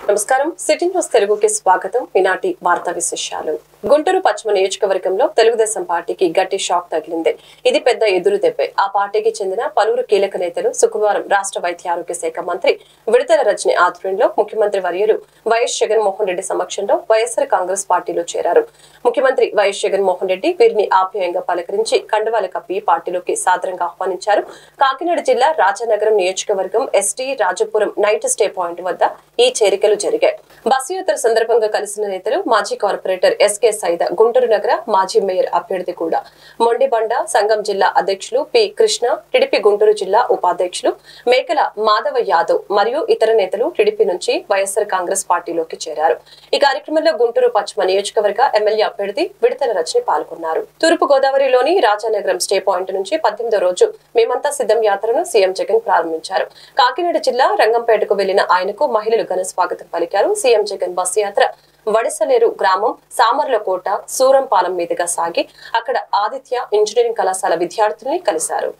నమస్కారం city news తెలుగుకి స్వాగతం. ఈనాటి వార్తా విశేషాలు. గుంటూరు పశ్చిమ నియోజకవర్గంలో తెలుగుదేశం పార్టీకి గట్టి షాక్ తగిలింది. ఇది పెద్ద ఎదురు దెబ్బే. ఆ పార్టీకి చెందిన పలువురు కీలక నేతలు శుక్రవారం రాష్ట్ర వైద్య ఆరోగ్య శాఖ మంత్రి విడతల రజని ఆధ్వర్యంలో ముఖ్యమంత్రి వర్యులు వైఎస్ జగన్మోహన్ రెడ్డి సమక్షంలో వైఎస్ఆర్ కాంగ్రెస్ పార్టీలో చేరారు. ముఖ్యమంత్రి వైఎస్ జగన్మోహన్ రెడ్డి వీరిని ఆప్యాయంగా పలకరించి కండువాలు కప్పి పార్టీలోకి సాదరంగా ఆహ్వానించారు. కాకినాడ జిల్లా రాజానగరం నియోజకవర్గం ST Rajapuram night stay point వద్ద ఈ చేరికలు జరిగాయి. బస్సు యాత్ర సందర్భంగా కలిసిన నేతలు మాజీ కార్పొరేటర్ ఎస్కే సైద, గుంటూరు నగర మాజీ మేయర్ అభ్యర్థి కూడా మొండిబండ సంఘం జిల్లా అధ్యక్షులు పి కృష్ణ, టిడిపి గుంటూరు జిల్లా ఉపాధ్యక్షులు మేకల మాధవ యాదవ్ మరియు ఇతర నేతలు టిడిపి నుంచి వైఎస్ఆర్ కాంగ్రెస్ పార్టీలోకి చేరారు. ఈ కార్యక్రమంలో గుంటూరు పశ్చిమ నియోజకవర్గ ఎమ్మెల్యే అభ్యర్థి విడతల రజని పాల్గొన్నారు. తూర్పు గోదావరిలోని రాజానగరం స్టే పాయింట్ నుంచి 18వ రోజు మేమంతా సిద్ధం యాత్రను సీఎం జగన్ ప్రారంభించారు. కాకినాడ జిల్లా రంగంపేటకు వెళ్లిన ఆయనకు మహిళలు ఘన స్వాగతం పలికారు. సీఎం జగన్ బస్సు యాత్ర వడిసలేరు గ్రామం సామర్లకోట సూరంపాలెం మీదుగా సాగి అక్కడ ఆదిత్య ఇంజనీరింగ్ కళాశాల విద్యార్థుల్ని కలిశారు.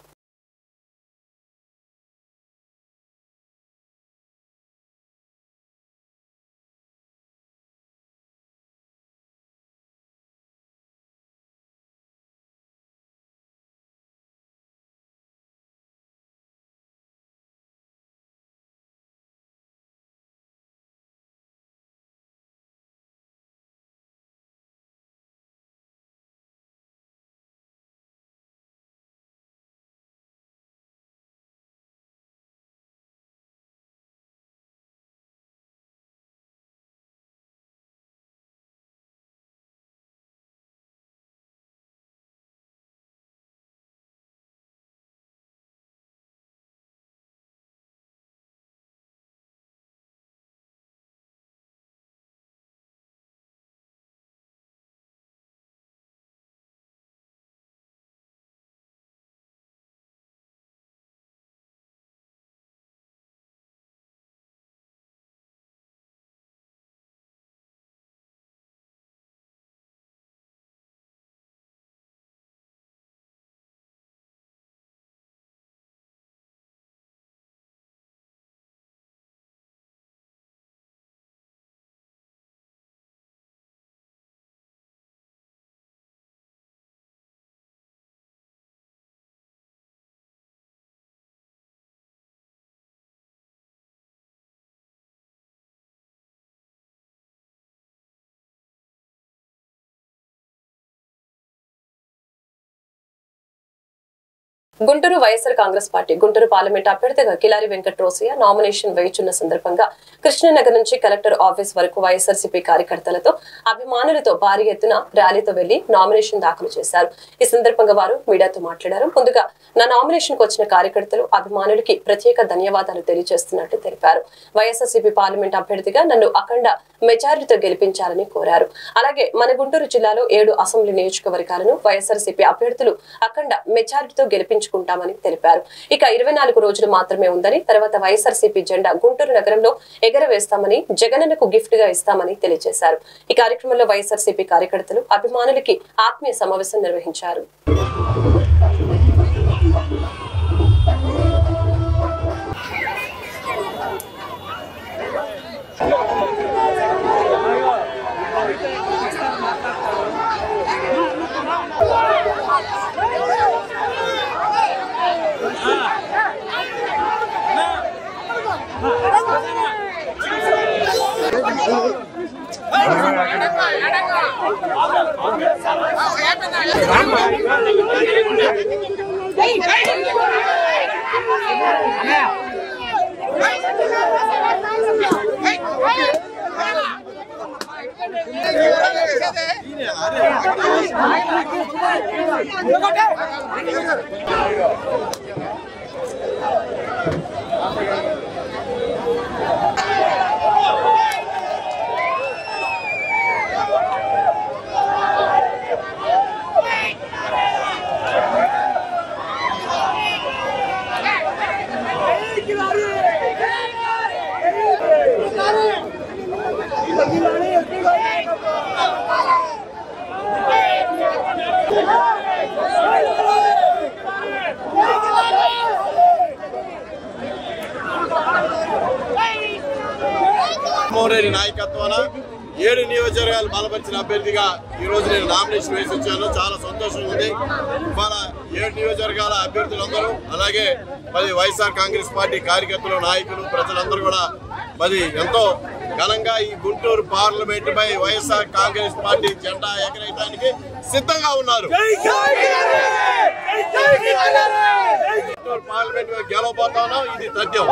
గుంటూరు వైఎస్ఆర్ కాంగ్రెస్ పార్టీ గుంటూరు పార్లమెంట్ అభ్యర్థిగా కిలారి వెంకట రోసయ్య నామినేషన్ వేయుచున్న సందర్భంగా కృష్ణనగర్ నుంచి కలెక్టర్ ఆఫీస్ వరకు వైఎస్ఆర్సీపీ కార్యకర్తలతో అభిమానులతో భారీ ఎత్తున ర్యాలీతో వెళ్లి నామినేషన్ దాఖలు చేశారు. ఈ సందర్భంగా వారు మీడియాతో మాట్లాడారు. ముందుగా నా నామినేషన్ కు వచ్చిన కార్యకర్తలు అభిమానులకి ప్రత్యేక ధన్యవాదాలు తెలియజేస్తున్నట్టు తెలిపారు. వైఎస్ఆర్సీపీ పార్లమెంట్ అభ్యర్థిగా నన్ను అఖండ మెజారిటీతో గెలిపించాలని కోరారు. అలాగే మన గుంటూరు జిల్లాలో 7 అసెంబ్లీ నియోజకవర్గాలను వైఎస్ఆర్సీపీ అభ్యర్థులు అఖండ మెజారిటీతో గెలిపించుకుంటామని తెలిపారు. ఇక 24 రోజులు మాత్రమే ఉందని, తర్వాత వైఎస్ఆర్సీపీ జెండా గుంటూరు నగరంలో ఎగరవేస్తామని, జగనన్నకు గిఫ్ట్ గా ఇస్తామని తెలియజేశారు. ఈ కార్యక్రమంలో వైఎస్ఆర్సీపీ కార్యకర్తలు అభిమానులకి ఆత్మీయ సమావేశం నిర్వహించారు. జగన్మోహన్ రెడ్డి నాయకత్వాన 7 నియోజకవర్గాలు బలపరిచిన అభ్యర్థిగా ఈ రోజు నేను నామినేషన్ వేసి వచ్చాను. చాలా సంతోషంగా ఉంది. ఇవాళ 7 నియోజకవర్గాల అభ్యర్థులందరూ అలాగే మరి వైఎస్ఆర్ కాంగ్రెస్ పార్టీ కార్యకర్తలు, నాయకులు, ప్రజలందరూ కూడా మరి ఎంతో ఘనంగా ఈ గుంటూరు పార్లమెంట్ పై వైఎస్ఆర్ కాంగ్రెస్ పార్టీ జెండా ఎగరేయడానికి సిద్ధంగా ఉన్నారు. పార్లమెంట్ గెలవబోతాను, ఇది తథ్యం.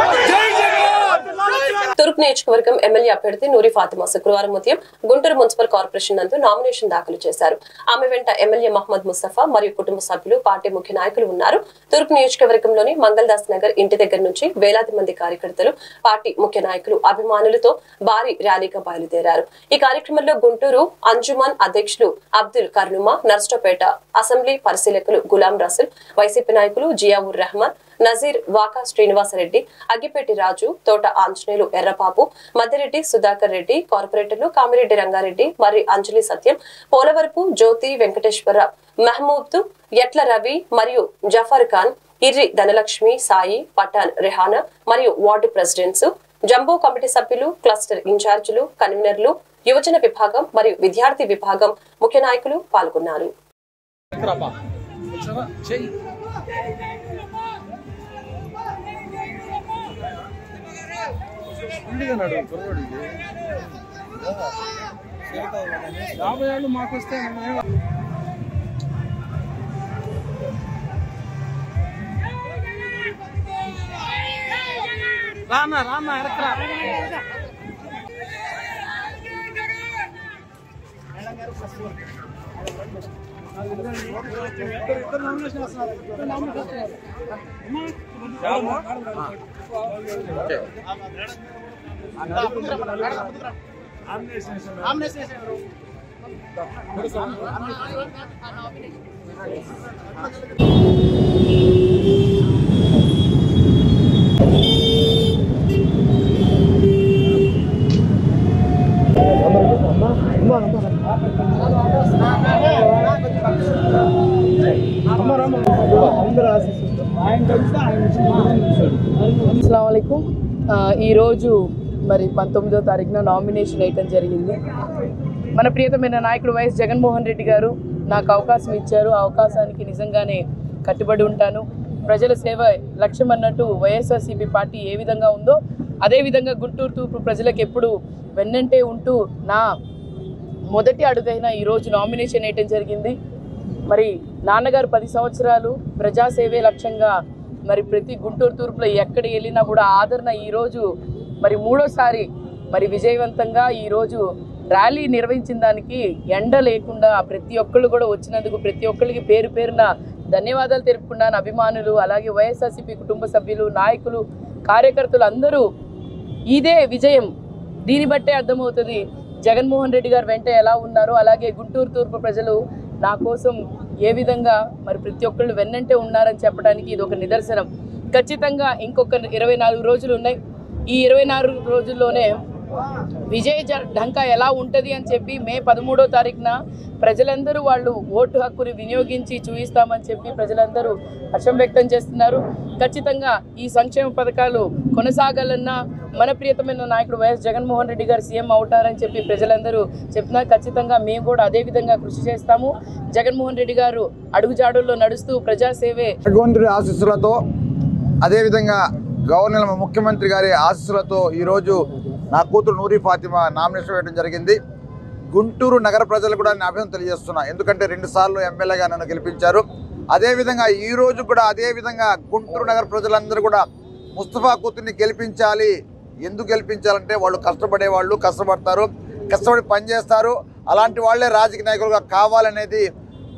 తూర్పు నియోజకవర్గం ఎమ్మెల్యే అభ్యర్థి నూరి ఫాతిమా శుక్రవారం ఉదయం గుంటూరు మున్సిపల్ కార్పొరేషన్ నందు నామినేషన్ దాఖలు చేశారు. ఆమె వెంట ఎమ్మెల్యే మహమ్మద్ ముస్తఫా మరియు కుటుంబ సభ్యులు, పార్టీ ముఖ్య నాయకులు ఉన్నారు. తూర్పు నియోజకవర్గంలోని మంగళదాస్ నగర్ ఇంటి దగ్గర నుంచి వేలాది మంది కార్యకర్తలు, పార్టీ ముఖ్య నాయకులు, అభిమానులతో భారీ ర్యాలీగా బయలుదేరారు. ఈ కార్యక్రమంలో గుంటూరు అంజుమన్ అధ్యక్షులు అబ్దుల్ కర్నుమా, నర్సరావుపేట అసెంబ్లీ పరిశీలకులు గులాం రసూల్, వైసీపీ నాయకులు జియావుర్ రెహమాన్, నజీర్, వాకా శ్రీనివాసరెడ్డి, అగ్గిపెట్టి రాజు, తోట ఆంజనేయులు, ఎర్రపాపు, మద్దిరెడ్డి సుధాకర్ రెడ్డి, కార్పొరేటర్లు కామిరెడ్డి రంగారెడ్డి, మరి అంజలి సత్యం, పోలవరపు జ్యోతి వెంకటేశ్వర, మహమూద్, ఎట్ల రవి మరియు జఫర్ ఖాన్, ఇర్రి ధనలక్ష్మి, సాయి, పఠాన్, రెహానా మరియు వార్డు ప్రెసిడెంట్స్, జంబో కమిటీ సభ్యులు, క్లస్టర్ ఇన్ఛార్జీలు, కన్వీనర్లు, యువజన విభాగం మరియు విద్యార్థి విభాగం ముఖ్య నాయకులు పాల్గొన్నారు. రానా రానా ఎరకరా అస్సలాముఅలైకుం. ఈరోజు మరి 19వ తారీఖున నామినేషన్ వేయటం జరిగింది. మన ప్రియతమైన నాయకుడు వైఎస్ జగన్మోహన్ రెడ్డి గారు నాకు అవకాశం ఇచ్చారు. ఆ అవకాశానికి నిజంగానే కట్టుబడి ఉంటాను. ప్రజల సేవ లక్ష్యం అన్నట్టు వైఎస్ఆర్సీపీ పార్టీ ఏ విధంగా ఉందో అదేవిధంగా గుంటూరు తూర్పు ప్రజలకు ఎప్పుడు వెన్నంటే ఉంటూ నా మొదటి అడుగైన ఈరోజు నామినేషన్ వేయటం జరిగింది. మరి నాన్నగారు 10 సంవత్సరాలు ప్రజాసేవే లక్ష్యంగా మరి ప్రతి గుంటూరు తూర్పులో ఎక్కడ వెళ్ళినా కూడా ఆదరణ ఈరోజు మరి 3వసారి మరి విజయవంతంగా ఈరోజు ర్యాలీ నిర్వహించిన దానికి ఎండ లేకుండా ప్రతి ఒక్కళ్ళు కూడా వచ్చినందుకు ప్రతి ఒక్కరికి పేరు పేరున ధన్యవాదాలు తెలుపుకున్నాను. అభిమానులు, అలాగే వైఎస్ఆర్సీపీ కుటుంబ సభ్యులు, నాయకులు, కార్యకర్తలు అందరూ ఇదే విజయం. దీన్ని బట్టే అర్థమవుతుంది జగన్మోహన్ రెడ్డి గారు వెంట ఎలా ఉన్నారో, అలాగే గుంటూరు తూర్పు ప్రజలు నా కోసం ఏ విధంగా మరి ప్రతి ఒక్కళ్ళు వెన్నంటే ఉన్నారని చెప్పడానికి ఇది ఒక నిదర్శనం. ఖచ్చితంగా ఇంకొక 24 రోజులు ఉన్నాయి. ఈ 24 రోజుల్లోనే విజయ ఢంకా ఎలా ఉంటుంది అని చెప్పి మే 13వ తారీఖున ప్రజలందరూ వాళ్ళు ఓటు హక్కుని వినియోగించి చూపిస్తామని చెప్పి ప్రజలందరూ హర్షం వ్యక్తం చేస్తున్నారు. ఖచ్చితంగా ఈ సంక్షేమ పథకాలు కొనసాగాలన్నా మన ప్రియతమైన నాయకుడు వైఎస్ జగన్మోహన్ రెడ్డి గారు సీఎం అవుతారని చెప్పి ప్రజలందరూ చెప్తున్నారు. ఖచ్చితంగా మేము కూడా అదే విధంగా కృషి చేస్తాము. జగన్మోహన్ రెడ్డి గారు అడుగుజాడుల్లో నడుస్తూ ప్రజాసేవే భగవంతుడి ఆశీస్సులతో అదేవిధంగా గవర్నర్ ముఖ్యమంత్రి గారి ఆశీస్సులతో ఈరోజు నా కూతురు నూరి ఫాతిమా నామినేషన్ వేయడం జరిగింది. గుంటూరు నగర ప్రజలు కూడా నేను అభినందన తెలియజేస్తున్నా. ఎందుకంటే 2 సార్లు ఎమ్మెల్యేగా నన్ను గెలిపించారు. అదేవిధంగా ఈరోజు కూడా అదేవిధంగా గుంటూరు నగర ప్రజలందరూ కూడా ముస్తఫా కూతుర్ని గెలిపించాలి. ఎందుకు గెలిపించాలంటే వాళ్ళు కష్టపడేవాళ్ళు, కష్టపడతారు, కష్టపడి పనిచేస్తారు. అలాంటి వాళ్ళే రాజకీయ నాయకులుగా కావాలనేది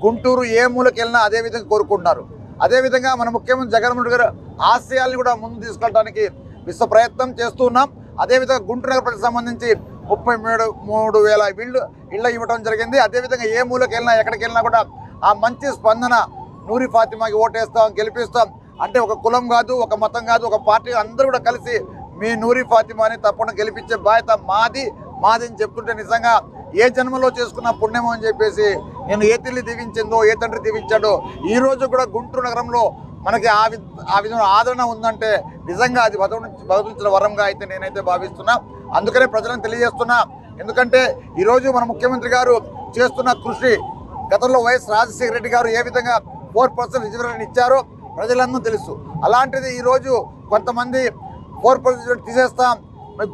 గుంటూరు ఏ మూలకి వెళ్ళినా అదేవిధంగా కోరుకుంటున్నారు. అదేవిధంగా మన ముఖ్యమంత్రి జగన్మోహన్ రెడ్డి గారు ఆశయాల్ని కూడా ముందు తీసుకెళ్ళడానికి విశ్వ ప్రయత్నం చేస్తూ ఉన్నాం. అదేవిధంగా గుంటూరు నగర ప్రజలకు సంబంధించి 33,000 ఇళ్ళ ఇవ్వడం జరిగింది. అదేవిధంగా ఏ మూలకి వెళ్ళినా ఎక్కడికి వెళ్ళినా కూడా ఆ మంచి స్పందన నూరి ఫాతిమాకి ఓటేస్తాం, గెలిపిస్తాం. అంటే ఒక కులం కాదు, ఒక మతం కాదు, ఒక పార్టీ అందరూ కూడా కలిసి మీ నూరి ఫాతిమాని తప్పకుండా గెలిపించే బాధ్యత మాది అని చెప్తుంటే నిజంగా ఏ జన్మలో చేసుకున్న పుణ్యమో అని చెప్పేసి నేను ఏ తల్లి దీవించిందో, ఏ తండ్రి దీవించాడో ఈరోజు కూడా గుంటూరు నగరంలో మనకి ఆ విధంగా ఆదరణ ఉందంటే నిజంగా అది భగవంతుని వరంగా అయితే నేనైతే భావిస్తున్నా. అందుకనే ప్రజలను తెలియజేస్తున్నా. ఎందుకంటే ఈరోజు మన ముఖ్యమంత్రి గారు చేస్తున్న కృషి, గతంలో వైఎస్ రాజశేఖర రెడ్డి గారు ఏ విధంగా 4% రిజర్వేషన్ ఇచ్చారో ప్రజలందరూ తెలుసు. అలాంటిది ఈరోజు కొంతమంది 4% తీసేస్తాం, ఈ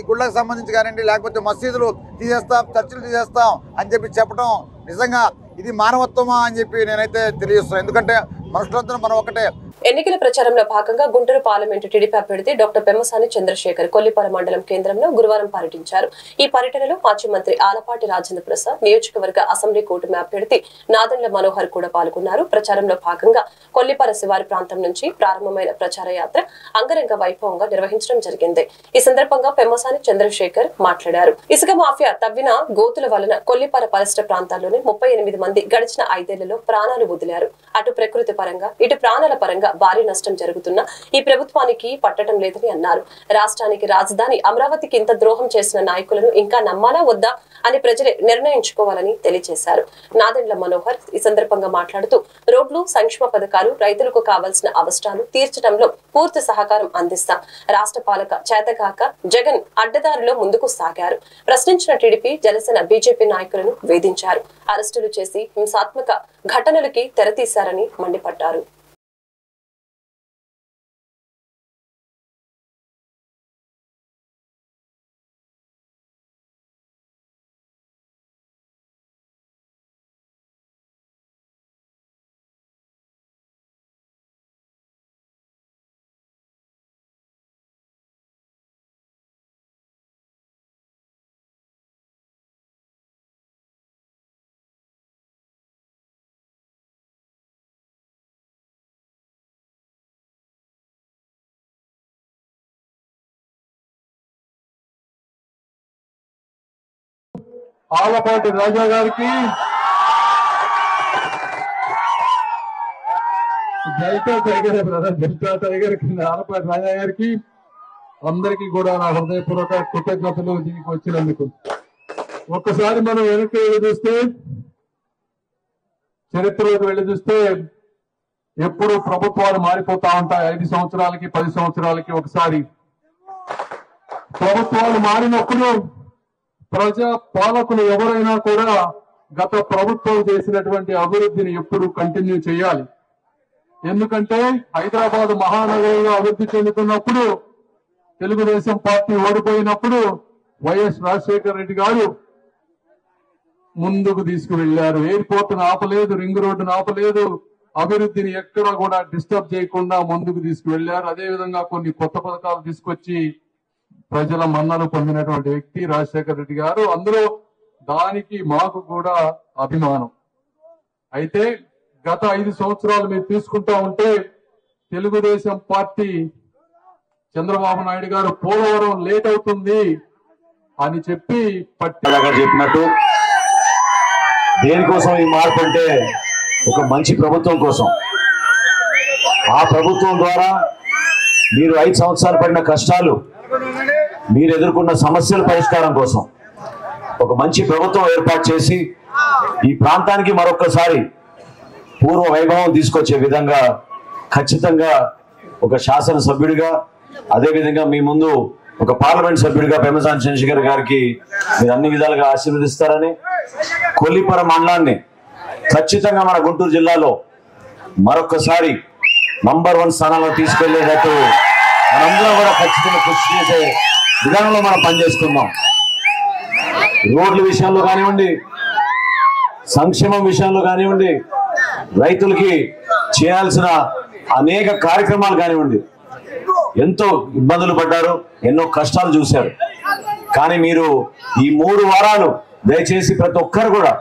గుళ్ళకు సంబంధించి కానివ్వండి, లేకపోతే మసీదులు తీసేస్తాం, చర్చిలు తీసేస్తాం అని చెప్పడం నిజంగా ఇది మానవత్వమా అని చెప్పి నేనైతే తెలియజేస్తున్నాను. ఎందుకంటే మనుషులందరూ మనం ఒకటే. ఎన్నికల ప్రచారంలో భాగంగా గుంటూరు పార్లమెంటు టీడీపీ అభ్యర్థి డాక్టర్ పెమ్మసాని చంద్రశేఖర్ కొల్లిపర మండలం కేంద్రంలో గురువారం పర్యటించారు. ఈ పర్యటనలో మాజీ మంత్రి ఆలపాటి రాజేంద్ర ప్రసాద్, నియోజకవర్గ అసెంబ్లీ కూటమి అభ్యర్థి నాదెండ్ల మనోహర్ కూడా పాల్గొన్నారు. ప్రచారంలో భాగంగా కొల్లిపర శివారి ప్రాంతం నుంచి ప్రారంభమైన ప్రచార యాత్ర అంగరంగ వైభవంగా నిర్వహించడం జరిగింది. ఈ సందర్భంగా పెమ్మసాని చంద్రశేఖర్ మాట్లాడారు. ఇసుక మాఫియా తవ్విన గోతుల వలన కొల్లిపర పరిసర ప్రాంతాల్లోని 38 మంది గడిచిన 5 ఏళ్లలో ప్రాణాలు వదిలారు. అటు ప్రకృతి పరంగా ఇటు ప్రాణాల పరంగా భారీ నష్టం జరుగుతున్నా ఈ ప్రభుత్వానికి పట్టడం లేదని అన్నారు. రాష్ట్రానికి రాజధాని అమరావతికి ఇంత ద్రోహం చేసిన నాయకులను ఇంకా నమ్మాలా వద్దా అని ప్రజలే నిర్ణయించుకోవాలని తెలియజేశారు. నాదెండ్ల మనోహర్ ఈ సందర్భంగా మాట్లాడుతూ రోడ్లు, సంక్షేమ పథకాలు, రైతులకు కావాల్సిన అవసరాలు తీర్చడంలో పూర్తి సహకారం అందిస్తాం. రాష్ట్ర పాలక చేతకాక జగన్ అడ్డదారిలో ముందుకు సాగారు. ప్రశ్నించిన టీడీపీ, జనసేన, బీజేపీ నాయకులను వేధించారు. అరెస్టులు చేసి హింసాత్మక ఘటనలకి తెరతీశారని మండిపడ్డారు. ఆలపాటి రాజా గారికి, డెల్టా టైగర్ కింద ఆలపాటి రాజా గారికి అందరికీ కూడా నా హృదయపూర్వక కృతజ్ఞతలు దీనికి వచ్చినందుకు. ఒక్కసారి మనం వెనక్కి వెళ్ళి చూస్తే, చరిత్రలోకి వెళ్ళి చూస్తే ఎప్పుడు ప్రభుత్వాలు మారిపోతా ఉంటాయి. 5 సంవత్సరాలకి 10 సంవత్సరాలకి ఒకసారి ప్రభుత్వాలు మారినప్పుడు ప్రజా పాలకులు ఎవరైనా కూడా గత ప్రభుత్వం చేసినటువంటి అభివృద్ధిని ఎప్పుడు కంటిన్యూ చేయాలి. ఎందుకంటే హైదరాబాద్ మహానగరంగా అభివృద్ధి చెందుతున్నప్పుడు, తెలుగుదేశం పార్టీ ఓడిపోయినప్పుడు వైఎస్ రాజశేఖర రెడ్డి గారు ముందుకు తీసుకువెళ్లారు. ఎయిర్పోర్ట్ ఆపలేదు, రింగ్ రోడ్డును ఆపలేదు, అభివృద్ధిని ఎక్కడ కూడా డిస్టర్బ్ చేయకుండా ముందుకు తీసుకువెళ్లారు. అదేవిధంగా కొన్ని కొత్త పథకాలు తీసుకొచ్చి ప్రజల మన్నలు పొందినటువంటి వ్యక్తి రాజశేఖర రెడ్డి గారు. అందులో దానికి మాకు కూడా అభిమానం. అయితే గత 5 సంవత్సరాలు మీరు తీసుకుంటా ఉంటే తెలుగుదేశం పార్టీ, చంద్రబాబు నాయుడు గారు పోలవరం లేట్ అవుతుంది అని చెప్పి చెప్పినట్టు దేనికోసం ఈ మార్పు అంటే ఒక మంచి ప్రభుత్వం కోసం. ఆ ప్రభుత్వం ద్వారా మీరు 5 సంవత్సరాలు పడిన కష్టాలు, మీరు ఎదుర్కొన్న సమస్యల పరిష్కారం కోసం ఒక మంచి ప్రభుత్వం ఏర్పాటు చేసి ఈ ప్రాంతానికి మరొకసారి పూర్వ వైభవం తీసుకొచ్చే విధంగా ఖచ్చితంగా ఒక శాసనసభ్యుడిగా, అదేవిధంగా మీ ముందు ఒక పార్లమెంట్ సభ్యుడిగా పెమ్మసాని చంద్రశేఖర్ గారికి మీరు అన్ని విధాలుగా ఆశీర్వదిస్తారని, కొల్లిపర మండలాన్ని ఖచ్చితంగా మన గుంటూరు జిల్లాలో మరొకసారి నంబర్ 1 స్థానంలో తీసుకెళ్లేటట్టు మనందరం కూడా ఖచ్చితంగా కృషి చేసే విధానంలో మనం పనిచేసుకుందాం. రోడ్ల విషయంలో కానివ్వండి, సంక్షేమం విషయంలో కానివ్వండి, రైతులకి చేయాల్సిన అనేక కార్యక్రమాలు కానివ్వండి, ఎంతో ఇబ్బందులు పడ్డారు, ఎన్నో కష్టాలు చూశారు. కానీ మీరు ఈ 3 వారాలు దయచేసి ప్రతి ఒక్కరు కూడా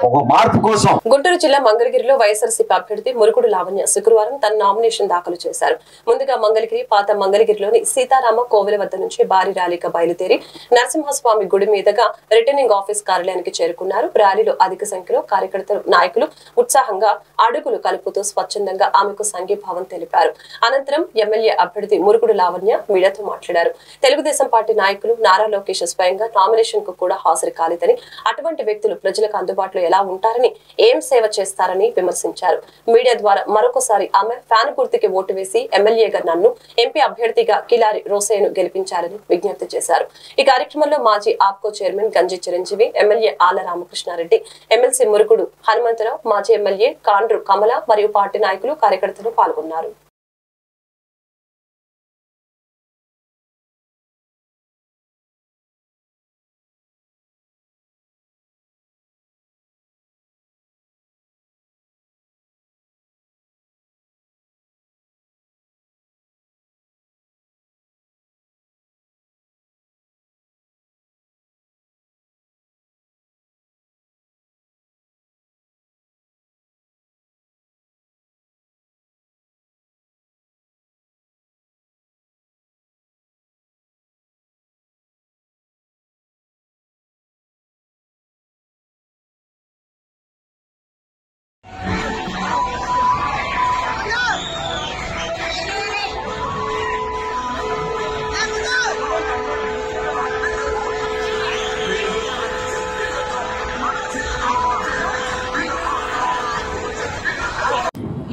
ఒక మార్పు కోసం. గుంటూరు జిల్లా మంగళగిరిలో వైఎస్ఆర్సీపీ అభ్యర్థి మురుగుడు లావణ్య శుక్రవారం తన నామినేషన్ దాఖలు చేశారు. ముందుగా మంగళగిరి పాత మంగళగిరిలోని సీతారామ కోవెల వద్ద నుంచి భారీ ర్యాలీగా బయలుదేరి నరసింహస్వామి గుడి మీదుగా రిటర్నింగ్ ఆఫీస్ కార్యాలయానికి చేరుకున్నారు. ర్యాలీలో అధిక సంఖ్యలో కార్యకర్తలు, నాయకులు ఉత్సాహంగా అడుగులు కలుపుతూ స్వచ్ఛందంగా ఆమెకు సంఘీభావం తెలిపారు. అనంతరం ఎమ్మెల్యే అభ్యర్థి మురుగుడు లావణ్య మీడియాతో మాట్లాడారు. తెలుగుదేశం పార్టీ నాయకులు నారా లోకేష్ స్వయంగా నామినేషన్ కు కూడా హాజరు కాలేదని, అటువంటి వ్యక్తులు ప్రజలకు అందుబాటులో ఎలా ఉంటారని, ఏం సేవ చేస్తారని విమర్శించారు. మీడియా ద్వారా మరొకసారి ఆమె ఫ్యాన్ గుర్తుకి ఓటు వేసి ఎమ్మెల్యేగా నన్ను, ఎంపీ అభ్యర్థిగా కిలారి రోసయ్యను గెలిపించాలని విజ్ఞప్తి చేశారు. ఈ కార్యక్రమంలో మాజీ ఆప్కో చైర్మన్ గంజి చిరంజీవి, ఎమ్మెల్యే ఆళ్ల రామకృష్ణారెడ్డి, ఎమ్మెల్సీ మురుగుడు హనుమంతరావు, మాజీ ఎమ్మెల్యే కాండ్రు కమల మరియు పార్టీ నాయకులు, కార్యకర్తలు పాల్గొన్నారు.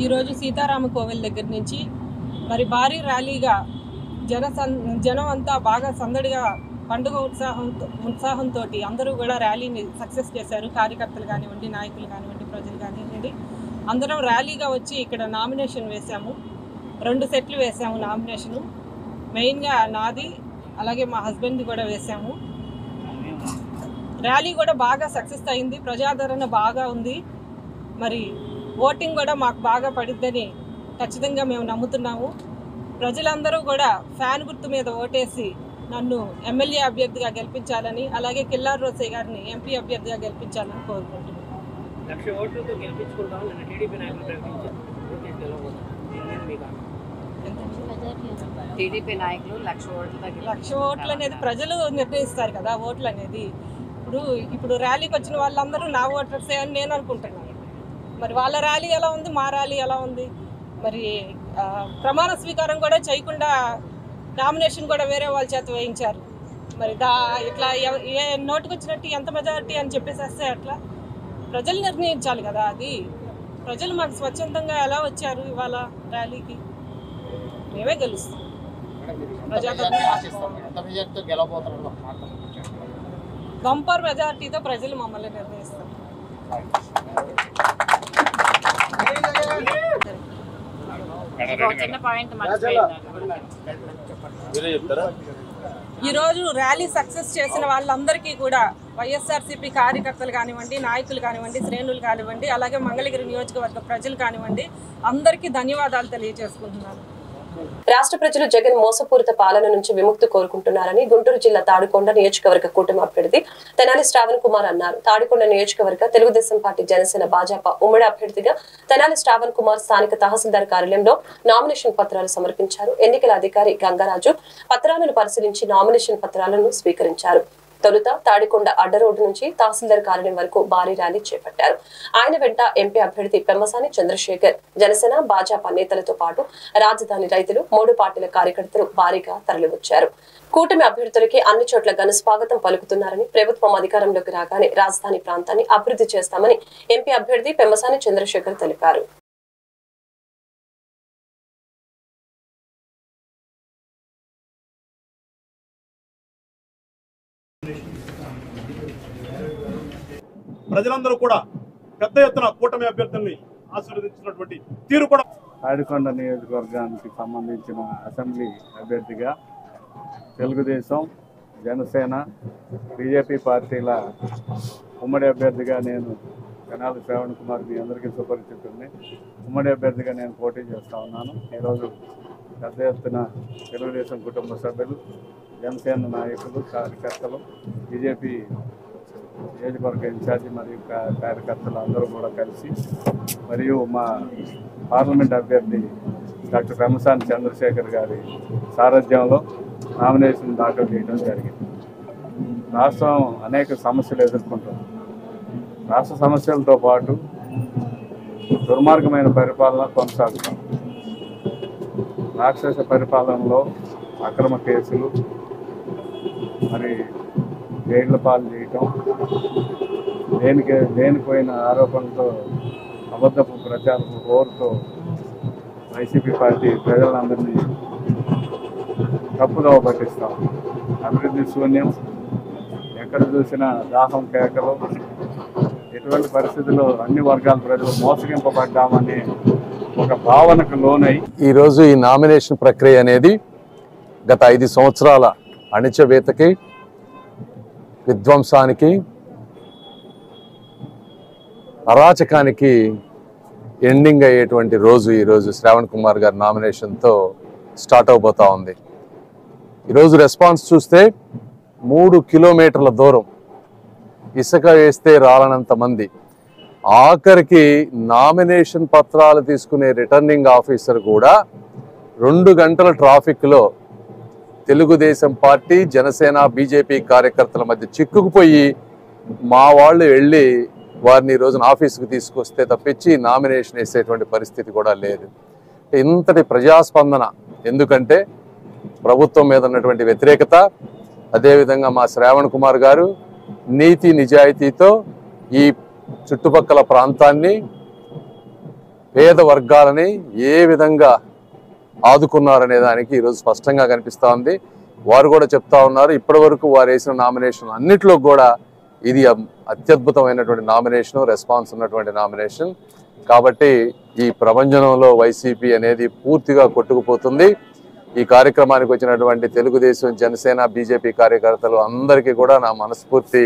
ఈరోజు సీతారామ కోవిల్ దగ్గర నుంచి మరి భారీ ర్యాలీగా జనం అంతా బాగా సందడిగా పండుగ ఉత్సాహంతో అందరూ కూడా ర్యాలీని సక్సెస్ చేశారు. కార్యకర్తలు కానివ్వండి, నాయకులు కానివ్వండి, ప్రజలు కానివ్వండి, అందరం ర్యాలీగా వచ్చి ఇక్కడ నామినేషన్ వేశాము. 2 సెట్లు వేసాము నామినేషను. మెయిన్గా నాది, అలాగే మా హస్బెండ్ది కూడా వేసాము. ర్యాలీ కూడా బాగా సక్సెస్ అయింది, ప్రజాదరణ బాగా ఉంది. మరి ఓటింగ్ కూడా మాకు బాగా పడిద్దని ఖచ్చితంగా మేము నమ్ముతున్నాము. ప్రజలందరూ కూడా ఫ్యాన్ గుర్తు మీద ఓటేసి నన్ను ఎమ్మెల్యే అభ్యర్థిగా గెలిపించాలని, అలాగే కిల్లారి రోసయ్య గారిని ఎంపీ అభ్యర్థిగా గెలిపించాలని కోరుకుంటున్నాను. 1,00,000 ఓట్లతో గెలిపించుకుంటాం టీడీపీ నాయకులు ప్రకటించారు. టీడీపీ నాయకులు 1,00,000 ఓట్లు అనేది ప్రజలు నిర్ణయిస్తారు కదా. ఓట్లు అనేది ఇప్పుడు ర్యాలీకి వచ్చిన వాళ్ళందరూ నా ఓటర్సే అని నేను అనుకుంటున్నాను. మరి వాళ్ళ ర్యాలీ ఎలా ఉంది, మా ర్యాలీ ఎలా ఉంది? మరి ప్రమాణ స్వీకారం కూడా చేయకుండా నామినేషన్ కూడా వేరే వాళ్ళ చేత వేయించారు. మరి ఇట్లా ఏ నోటికి వచ్చినట్టు ఎంత మెజారిటీ అని చెప్పేసేస్తే అట్లా ప్రజలు నిర్ణయించాలి కదా. అది ప్రజలు మాకు స్వచ్ఛందంగా ఎలా వచ్చారు ఇవాళ ర్యాలీకి, మేమే గెలుస్తాం. బంపర్ మెజారిటీతో ప్రజలు మమ్మల్ని నిర్ణయిస్తారు. ఈరోజు ర్యాలీ సక్సెస్ చేసిన వాళ్ళందరికీ కూడా వైఎస్ఆర్సీపీ కార్యకర్తలు కానివ్వండి, నాయకులు కానివ్వండి, శ్రేణులు కానివ్వండి, అలాగే మంగళగిరి నియోజకవర్గ ప్రజలు కానివ్వండి, అందరికీ ధన్యవాదాలు తెలియజేసుకుంటున్నాను. రాష్ట్ర ప్రజలు జగన్ మోసపూరిత పాలన నుంచి విముక్తి కోరుకుంటున్నారని గుంటూరు జిల్లా తాడికొండ నియోజకవర్గ కూటమి అభ్యర్థి తెనాలి శ్రావణ్ కుమార్ అన్నారు. తాడికొండ నియోజకవర్గ తెలుగుదేశం పార్టీ, జనసేన, భాజపా ఉమ్మడి అభ్యర్థిగా తెనాలి శ్రావణ్ కుమార్ స్థానిక తహసీల్దార్ కార్యాలయంలో నామినేషన్ పత్రాలు సమర్పించారు. ఎన్నికల అధికారి గంగరాజు పత్రాలను పరిశీలించి నామినేషన్ పత్రాలను స్వీకరించారు. తొలుత తాడికొండ అడ్డ రోడ్డు నుంచి తహసీల్దార్ కార్యాలయం వరకు భారీ ర్యాలీ చేపట్టారు. ఆయన వెంట ఎంపీ అభ్యర్థి పెమ్మసాని చంద్రశేఖర్, జనసేన, భాజపా నేతలతో పాటు రాజధాని రైతులు, 3 పార్టీల కార్యకర్తలు భారీగా తరలివచ్చారు. కూటమి అభ్యర్థులకి అన్ని చోట్ల ఘన స్వాగతం పలుకుతున్నారని, ప్రభుత్వం అధికారంలోకి రాగానే రాజధాని ప్రాంతాన్ని అభివృద్ధి చేస్తామని ఎంపీ అభ్యర్థి పెమ్మసాని చంద్రశేఖర్ తెలిపారు. ప్రజలందరూ కూడా పెద్ద ఎత్తున కూటమి అభ్యర్థుల్ని ఆశీర్వదించినటువంటి తీరు కూడా. తాడికొండ నియోజకవర్గానికి సంబంధించిన అసెంబ్లీ అభ్యర్థిగా తెలుగుదేశం, జనసేన, బీజేపీ పార్టీల ఉమ్మడి అభ్యర్థిగా నేను తెనాలి శ్రావణ్ కుమార్, మీ అందరికీ సుపరిచితుడిని, ఉమ్మడి అభ్యర్థిగా నేను పోటీ చేస్తూ ఉన్నాను. ఈరోజు పెద్ద ఎత్తున తెలుగుదేశం కుటుంబ సభ్యులు, జనసేన నాయకులు, కార్యకర్తలు, బీజేపీ నియోజకవర్గ ఇన్ఛార్జి మరియు కార్యకర్తలు అందరూ కూడా కలిసి, మరియు మా పార్లమెంట్ అభ్యర్థి డాక్టర్ పెమ్మసాని చంద్రశేఖర్ గారి సారథ్యంలో నామినేషన్ దాఖలు చేయడం జరిగింది. రాష్ట్రం అనేక సమస్యలు ఎదుర్కొంటుంది. రాష్ట్ర సమస్యలతో పాటు దుర్మార్గమైన పరిపాలన కొనసాగుతాం. రాక్షస పరిపాలనలో అక్రమ కేసులు, మరి జైళ్ల పాలు చేయటం, లేనిపోయిన ఆరోపణలతో అబద్ధపు ప్రచారపు ఓరుతో వైసీపీ పార్టీ ప్రజలందరినీ తప్పుదోవ పట్టిస్తాం. అభివృద్ధి శూన్యం, ఎక్కడ చూసినా దాహం కేకలు. ఎటువంటి పరిస్థితుల్లో అన్ని వర్గాల ప్రజలు మోసగింపబడ్డామని ఒక భావనకు లోనై ఈరోజు ఈ నామినేషన్ ప్రక్రియ అనేది గత 5 సంవత్సరాల అణిచివేతకి, విధ్వంసానికి, అరాచకానికి ఎండింగ్ అయ్యేటువంటి రోజు ఈరోజు శ్రావణ్ కుమార్ గారి నామినేషన్తో స్టార్ట్ అవబోతా ఉంది. ఈరోజు రెస్పాన్స్ చూస్తే 3 కిలోమీటర్ల దూరం ఇసుక వేస్తే రాలనంత మంది, ఆఖరికి నామినేషన్ పత్రాలు తీసుకునే రిటర్నింగ్ ఆఫీసర్ కూడా 2 గంటల ట్రాఫిక్లో తెలుగుదేశం పార్టీ, జనసేన, బీజేపీ కార్యకర్తల మధ్య చిక్కుకుపోయి మా వాళ్ళు వెళ్ళి వారిని ఈ రోజున ఆఫీసుకు తీసుకొస్తే తప్పించి నామినేషన్ వేసేటువంటి పరిస్థితి కూడా లేదు. ఇంతటి ప్రజాస్పందన ఎందుకంటే ప్రభుత్వం మీద ఉన్నటువంటి వ్యతిరేకత, అదేవిధంగా మా శ్రావణ్ కుమార్ గారు నీతి నిజాయితీతో ఈ చుట్టుపక్కల ప్రాంతాన్ని, పేద వర్గాలని ఏ విధంగా ఆదుకున్నారనే దానికి ఈరోజు స్పష్టంగా కనిపిస్తూ ఉంది. వారు కూడా చెప్తా ఉన్నారు, ఇప్పటి వరకు వారు వేసిన నామినేషన్ అన్నిట్లో కూడా ఇది అత్యద్భుతమైనటువంటి నామినేషన్, రెస్పాన్స్ ఉన్నటువంటి నామినేషన్. కాబట్టి ఈ ప్రభంజనంలో వైసీపీ అనేది పూర్తిగా కొట్టుకుపోతుంది. ఈ కార్యక్రమానికి వచ్చినటువంటి తెలుగుదేశం, జనసేన, బీజేపీ కార్యకర్తలు అందరికీ కూడా నా మనస్ఫూర్తి.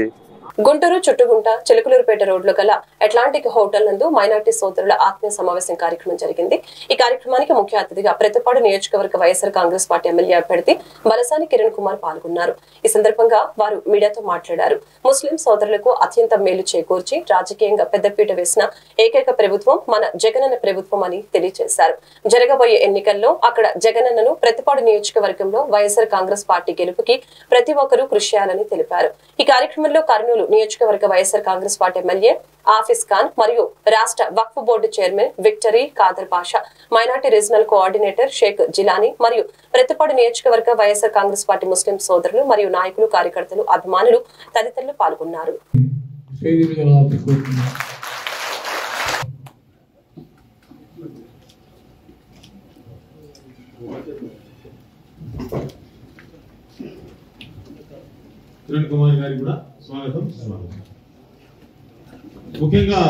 గుంటూరు చుట్టుగుంట చిలుకలూరుపేట రోడ్లో గల అట్లాంటిక్ హోటల్ నందు మైనార్టీ సోదరుల ఆత్మీయ సమావేశం కార్యక్రమం జరిగింది. ఈ కార్యక్రమానికి ముఖ్య అతిథిగా ప్రతిపాడు నియోజకవర్గ వైఎస్ఆర్ కాంగ్రెస్ పార్టీ ఎమ్మెల్యే అభ్యర్థి బలసాని కిరణ్ కుమార్ పాల్గొన్నారు. ఈ సందర్భంగా వారు మీడియాతో మాట్లాడారు. ముస్లిం సోదరులకు అత్యంత మేలు చేకూర్చి రాజకీయంగా పెద్దపీట వేసిన ఏకైక ప్రభుత్వం మన జగనన్న ప్రభుత్వం అని తెలియజేశారు. జరగబోయే ఎన్నికల్లో అక్కడ జగనన్నను ప్రతిపాడు నియోజకవర్గంలో వైఎస్ఆర్ కాంగ్రెస్ పార్టీ గెలుపుకి ప్రతి ఒక్కరూ కృషి చేయాలని తెలిపారు. ఈ కార్యక్రమంలో కర్నూలు నియోజకవర్గ వైఎస్ఆర్ కాంగ్రెస్ పార్టీ ఎమ్మెల్యే ఆఫీస్ ఖాన్ మరియు రాష్ట్ర Waqf board chairman victory Khader Pasha, minority regional coordinator Sheikh Jilani మరియు ప్రతిపాడు నియోజకవర్గ వైఎస్ఆర్ కాంగ్రెస్ పార్టీ ముస్లిం సోదరులు మరియు నాయకులు, కార్యకర్తలు, అభిమానులు తదితరులు పాల్గొన్నారు. కిరణ్ కుమార్ గారికి కూడా స్వాగతం. ముఖ్యంగా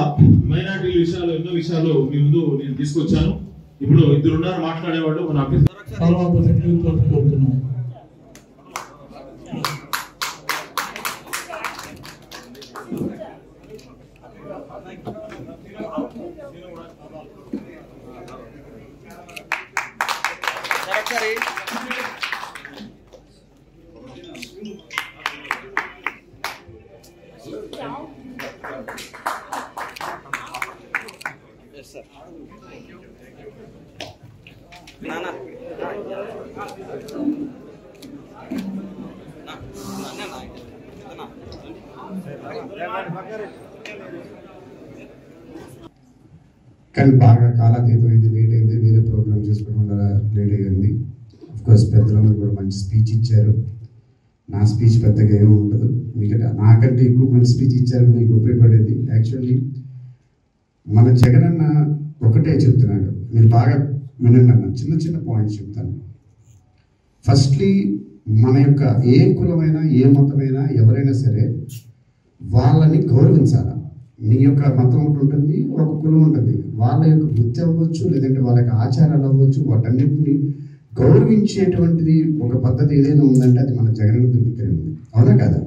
మైనార్టీ విషయాలు, ఎన్నో విషయాలు మీ ముందు నేను తీసుకొచ్చాను. ఇప్పుడు 2 ఉన్నారు మాట్లాడేవాళ్ళు. మన ఆఫీస్ కానీ బాగా కాలాతీతం అయింది, లేట్ అయింది, వేరే ప్రోగ్రామ్ చేసుకోవడం వల్ల లేట్ అయ్యింది. అఫ్కోర్స్ పెద్దలందరూ కూడా మంచి స్పీచ్ ఇచ్చారు. నా స్పీచ్ పెద్దగా ఏమీ ఉండదు, మీకంటే నాకంటే ఎక్కువ మంచి స్పీచ్ ఇచ్చారు, మీకు ఉపయోగపడేది. యాక్చువల్లీ మన జగనన్న ఒకటే చెప్తున్నాడు, మీరు బాగా వినండి అన్న. చిన్న చిన్న పాయింట్స్ చెప్తాను. ఫస్ట్లీ మన యొక్క ఏ కులమైనా, ఏ మతమైనా, ఎవరైనా సరే వాళ్ళని గౌరవించాలి. నీ యొక్క మతం ఒకటి ఉంటుంది, ఒక కులం ఉంటుంది. వాళ్ళ యొక్క వృత్తి అవ్వచ్చు, లేదంటే వాళ్ళ యొక్క ఆచారాలు అవ్వచ్చు, వాటన్నిటిని గౌరవించేటువంటిది ఒక పద్ధతి ఏదైనా ఉందంటే అది మన జగనన్న దగ్గర ఉంది. అవునా కదా?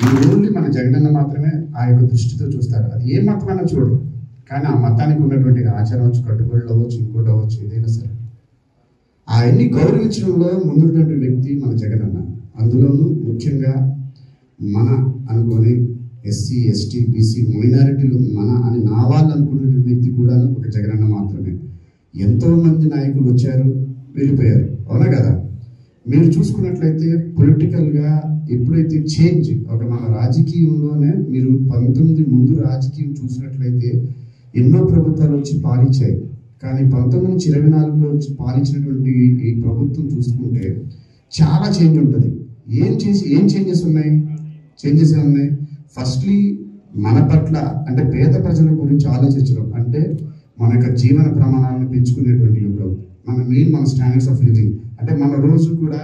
ఈ ఓన్లీ మన జగనన్న మాత్రమే ఆ యొక్క దృష్టితో చూస్తారు. అది ఏ మతమైనా చూడరు, కానీ ఆ మతానికి ఉన్నటువంటి ఆచారం అవ్వచ్చు, కట్టుబడులు అవ్వచ్చు, ఇంకోటి అవ్వచ్చు, ఏదైనా సరే అవన్నీ గౌరవించడంలో ముందున్నటువంటి వ్యక్తి మన జగనన్న. అందులోనూ ముఖ్యంగా మన అనుకోని ఎస్సీ, ఎస్టీ, బీసీ, మైనారిటీలు మన అని నా వాళ్ళు అనుకున్నటువంటి వ్యక్తి కూడా ఒక జగనన్న మాత్రమే. ఎంతోమంది నాయకులు వచ్చారు, వెళ్ళిపోయారు. అవునా కదా? మీరు చూసుకున్నట్లయితే పొలిటికల్గా ఎప్పుడైతే చేంజ్ ఒక మన రాజకీయంలోనే మీరు 19 ముందు రాజకీయం చూసినట్లయితే ఎన్నో ప్రభుత్వాలు వచ్చి పాలించాయి. కానీ 1924లో వచ్చి పాలించినటువంటి ఈ ప్రభుత్వం చూసుకుంటే చాలా చేంజ్ ఉంటుంది. ఏం చేంజెస్ ఉన్నాయి? చేంజెస్ ఏమున్నాయి? ఫస్ట్లీ మన పట్ల అంటే పేద ప్రజల గురించి ఆలోచించడం, అంటే మన యొక్క జీవన ప్రమాణాలను పెంచుకునేటువంటి మన స్టాండర్డ్స్ ఆఫ్ లివింగ్, అంటే మన రోజు కూడా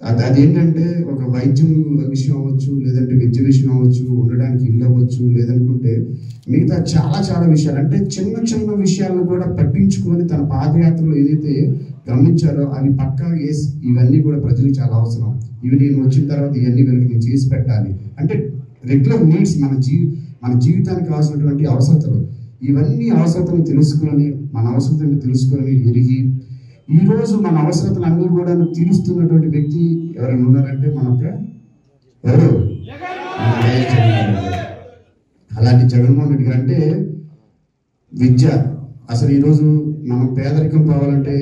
అదేంటంటే ఒక వైద్యం విషయం అవ్వచ్చు, లేదంటే విద్య విషయం అవ్వచ్చు, ఉండడానికి ఇల్లు అవ్వచ్చు, లేదనుకుంటే మిగతా చాలా చాలా విషయాలు, అంటే చిన్న చిన్న విషయాలను కూడా పట్టించుకొని తన పాదయాత్రలో ఏదైతే గమనించారో అవి పక్కా ఇవన్నీ కూడా ప్రజలకు చాలా అవసరం, ఇవి నేను వచ్చిన తర్వాత ఇవన్నీ వీళ్ళకి నేను చేసి పెట్టాలి, అంటే రెగ్యులర్ నీడ్స్ మన జీవితానికి కావాల్సినటువంటి అవసరతలు, ఇవన్నీ అవసరతలు తెలుసుకొని మన అవసరతను తెలుసుకొని ఎరిగి ఈరోజు మన అవసరతలు అన్నీ కూడా తీరుస్తున్నటువంటి వ్యక్తి ఎవరైనా ఉన్నారంటే ఎవరు అలాంటి జగన్మోహన్ రెడ్డి గారు. అంటే విద్య, అసలు ఈరోజు మనం పేదరికం పోవాలంటే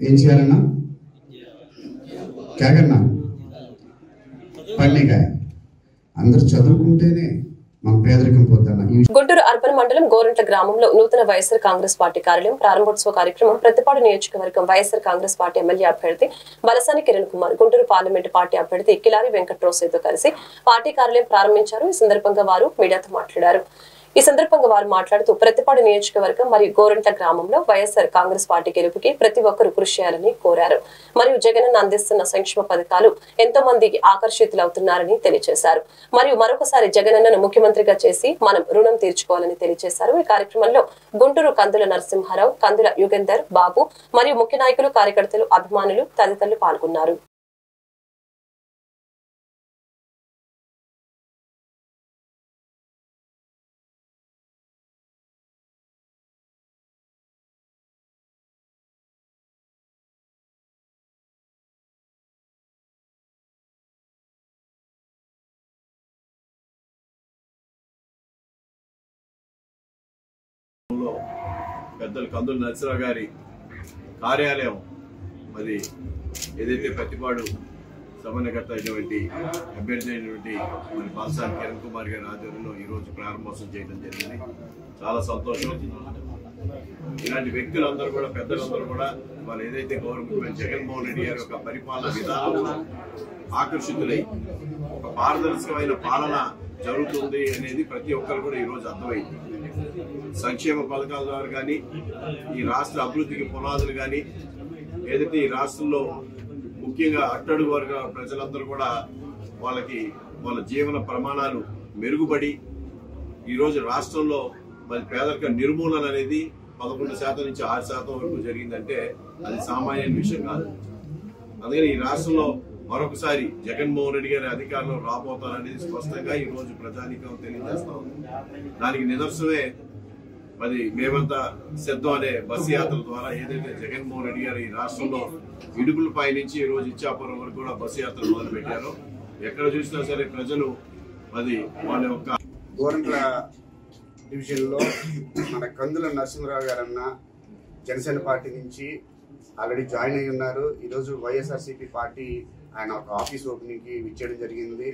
ఏం చేయాలన్నా కేగన్నా పన్నీకాయ అందరూ చదువుకుంటేనే మన పేదరికం పోద్దన్న. గుంటూరు అర్బన్ మండలం గోరంట్ల గ్రామంలో నూతన వైఎస్ఆర్ కాంగ్రెస్ పార్టీ కార్యాలయం ప్రారంభోత్సవ కార్యక్రమం ప్రతిపాడు నియోజకవర్గం వైఎస్ఆర్ కాంగ్రెస్ పార్టీ ఎమ్మెల్యే అభ్యర్థి బలసాని కిరణ్ కుమార్, గుంటూరు పార్లమెంటు పార్టీ అభ్యర్థి కిలారి వెంకట్రావుతో కలిసి పార్టీ కార్యాలయం ప్రారంభించారు. ఈ సందర్భంగా వారు మీడియాతో మాట్లాడారు. మాట్లాడుతూ ప్రతిపాడు నియోజకవర్గం మరియు గోరంట్ల గ్రామంలో వైఎస్ఆర్ కాంగ్రెస్ పార్టీ గెలుపుకి ప్రతి ఒక్కరూ కృషి చేయాలని కోరారు. మరియు జగనన్న అందిస్తున్న సంక్షేమ పథకాలు ఎంతో మందికి ఆకర్షితులవుతున్నారని తెలియజేశారు. మరియు మరొకసారి జగనన్నను ముఖ్యమంత్రిగా చేసి మనం రుణం తీర్చుకోవాలని తెలియజేశారు. ఈ కార్యక్రమంలో గుంటూరు కందుల నరసింహారావు, కందుల యుగేందర్ బాబు మరియు ముఖ్య నాయకులు, కార్యకర్తలు, అభిమానులు తదితరులు పాల్గొన్నారు. పెద్దలు కందుల నరసింహరావు గారి కార్యాలయం మరి ఏదైతే ప్రతిపాడు సమన్వయకర్త అయినటువంటి అభ్యర్థి అయినటువంటి మరి బలసాని కిరణ్ కుమార్ గారి ఆధ్వర్యంలో ఈరోజు ప్రారంభోత్సవం చేయడం జరిగింది. చాలా సంతోషం. ఇలాంటి వ్యక్తులందరూ కూడా, పెద్దలందరూ కూడా వాళ్ళు ఏదైతే గవర్నమెంట్ జగన్మోహన్ రెడ్డి గారి యొక్క పరిపాలన విధానంలో ఆకర్షితులై ఒక పారదర్శకమైన పాలన జరుగుతుంది అనేది ప్రతి ఒక్కరు కూడా ఈరోజు అర్థమైంది. సంక్షేమ పథకాల ద్వారా కానీ, ఈ రాష్ట్ర అభివృద్ధికి పునాదులు కానీ, ఏదైతే ఈ రాష్ట్రంలో ముఖ్యంగా అట్టడుగు వర్గ ప్రజలందరూ కూడా వాళ్ళ జీవన ప్రమాణాలు మెరుగుపడి ఈరోజు రాష్ట్రంలో మరి పేదరిక నిర్మూలన అనేది 11% నుంచి 6% వరకు జరిగిందంటే అది సామాన్య విషయం కాదు. అందుకని ఈ రాష్ట్రంలో మరొకసారి జగన్మోహన్ రెడ్డి గారి అధికారంలో రాబోతారనేది స్పష్టంగా ఈ రోజు ప్రజానీకం తెలియజేస్తా ఉంది. దానికి నిదర్శనమే మరి మేమంతా సిద్ధం అనే బస్సు యాత్ర ద్వారా ఏదైతే జగన్మోహన్ రెడ్డి గారు ఈ రాష్ట్రంలో ఇడుపులపై నుంచి ఈ రోజు ఇచ్చాపురం వరకు కూడా బస్సు యాత్ర మొదలు పెట్టారో ఎక్కడ చూసినా సరే ప్రజలు అది వాళ్ళ యొక్క గోరంట్ల డివిజన్లో మన కందుల నరసింహరావు గారన్న జనసేన పార్టీ నుంచి ఆల్రెడీ జాయిన్ అయి ఉన్నారు. ఈరోజు వైఎస్ఆర్సీపీ పార్టీ ఆయన ఒక ఆఫీస్ ఓపెనింగ్కి విచ్చేయడం జరిగింది.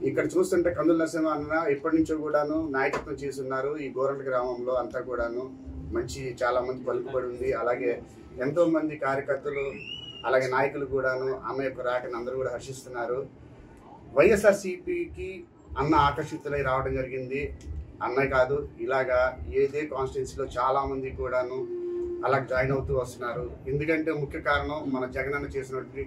ఇక్కడ చూస్తుంటే కందుల నరసింహ అన్న ఎప్పటి నుంచో కూడాను నాయకత్వం చేస్తున్నారు. ఈ గోరంట్ల గ్రామంలో అంతా కూడాను చాలా మంది పలుకుబడి ఉంది. అలాగే ఎంతో మంది కార్యకర్తలు అలాగే నాయకులు కూడాను అన్న యొక్క రాకని అందరూ కూడా హర్షిస్తున్నారు. వైఎస్ఆర్సీపీకి అన్న ఆకర్షితులై రావడం జరిగింది. అన్నయ్య కాదు, ఇలాగా ఏదే కాన్స్టిట్యున్సీలో చాలా మంది కూడాను అలా జాయిన్ అవుతూ వస్తున్నారు. ఎందుకంటే ముఖ్య కారణం మన జగనన్న చేసినటువంటి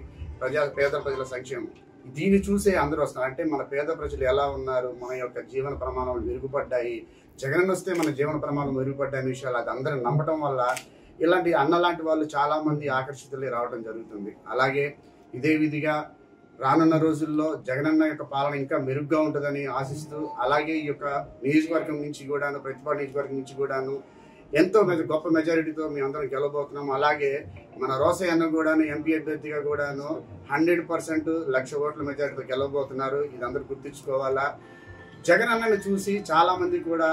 పేద ప్రజల సంక్షేమం. దీన్ని చూసే అందరూ వస్తున్నారు. అంటే మన పేద ప్రజలు ఎలా ఉన్నారు, మన యొక్క జీవన ప్రమాణాలు మెరుగుపడ్డాయి, జగనన్న వస్తే మన జీవన ప్రమాణాలు మెరుగుపడ్డాయి అనే విషయాలు అది అందరూ నమ్మటం వల్ల ఇలాంటి అన్న లాంటి వాళ్ళు చాలా మంది ఆకర్షితులై రావడం జరుగుతుంది. అలాగే ఇదే విధిగా రానున్న రోజుల్లో జగనన్న యొక్క పాలన ఇంకా మెరుగ్గా ఉంటుందని ఆశిస్తూ, అలాగే ఈ యొక్క నియోజకవర్గం నుంచి కూడాను, ప్రతిపాడు నియోజకవర్గం నుంచి కూడాను ఎంతో గొప్ప మెజారిటీతో మేము అందరం గెలవబోతున్నాము. అలాగే మన రోసయ్య అన్న కూడాను ఎంపీ అభ్యర్థిగా కూడాను 100% 1,00,000 ఓట్ల మెజారిటీతో గెలవబోతున్నారు. ఇది అందరూ గుర్తించుకోవాలా. జగన్ అన్నని చూసి చాలా మంది కూడా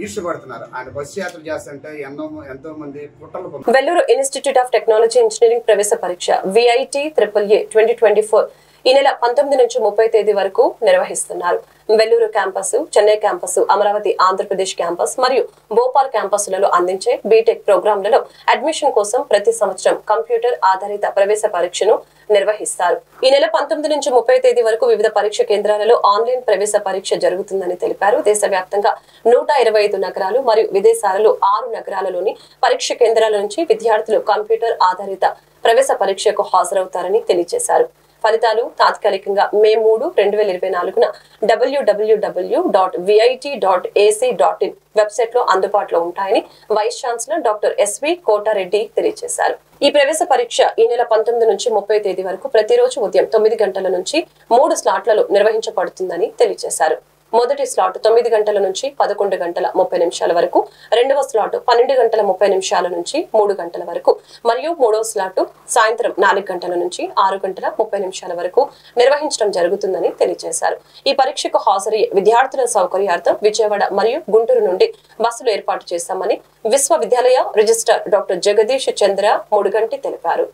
ఈర్షపడుతున్నారు. ఆయన బస్సు యాత్ర చేస్తుంటే ఎంతో మంది పుట్టలు. Vellore institute of technology engineering ప్రవేశ పరీక్ష VIT AAA 2024 ఈ నెల 19 నుంచి 30 తేదీ వరకు నిర్వహిస్తున్నారు. Vellore campus, Chennai campus, Amaravati Andhra Pradesh campus మరియు భోపాల్ క్యాంపస్లలో అందించే బీటెక్ ప్రోగ్రాంలలో అడ్మిషన్ కోసం ప్రతి సంవత్సరం కంప్యూటర్ ఆధారిత ప్రవేశ పరీక్షను నిర్వహిస్తారు. ఈ నెల 19 నుంచి 30 తేదీ వరకు వివిధ పరీక్ష కేంద్రాలలో ఆన్లైన్ ప్రవేశ పరీక్ష జరుగుతుందని తెలిపారు. దేశవ్యాప్తంగా 125 నగరాలు మరియు విదేశాలలో 6 నగరాలలోని పరీక్ష కేంద్రాల నుంచి విద్యార్థులు కంప్యూటర్ ఆధారిత ప్రవేశ పరీక్షకు హాజరవుతారని తెలియజేశారు. ఫలితాలు తాత్కాలికంగా మే 3, 2024న www.vit.ac.in వెబ్సైట్ లో అందుబాటులో ఉంటాయని vice chancellor doctor S V Kotareddy తెలియజేశారు. ఈ ప్రవేశ పరీక్ష ఈ నెల 19 నుంచి 30 తేదీ వరకు ప్రతిరోజు ఉదయం 9 గంటల నుంచి 3 స్లాట్లలో నిర్వహించబడుతుందని తెలియజేశారు. మొదటి స్లాట్ 9 గంటల నుంచి 11 గంటల 30 నిమిషాల వరకు, రెండవ స్లాట్ 12 గంటల 30 నిమిషాల నుంచి 3 గంటల వరకు మరియు మూడవ స్లాట్ సాయంత్రం 4 గంటల నుంచి 6 గంటల 30 నిమిషాల వరకు నిర్వహించడం జరుగుతుందని తెలియజేశారు. ఈ పరీక్షకు హాజరయ్యే విద్యార్థుల సౌకర్యార్థం విజయవాడ మరియు గుంటూరు నుండి బస్సులు ఏర్పాటు చేశామని విశ్వవిద్యాలయ రిజిస్ట్రార్ డాక్టర్ జగదీష్ చంద్ర ముడుగంటి తెలిపారు.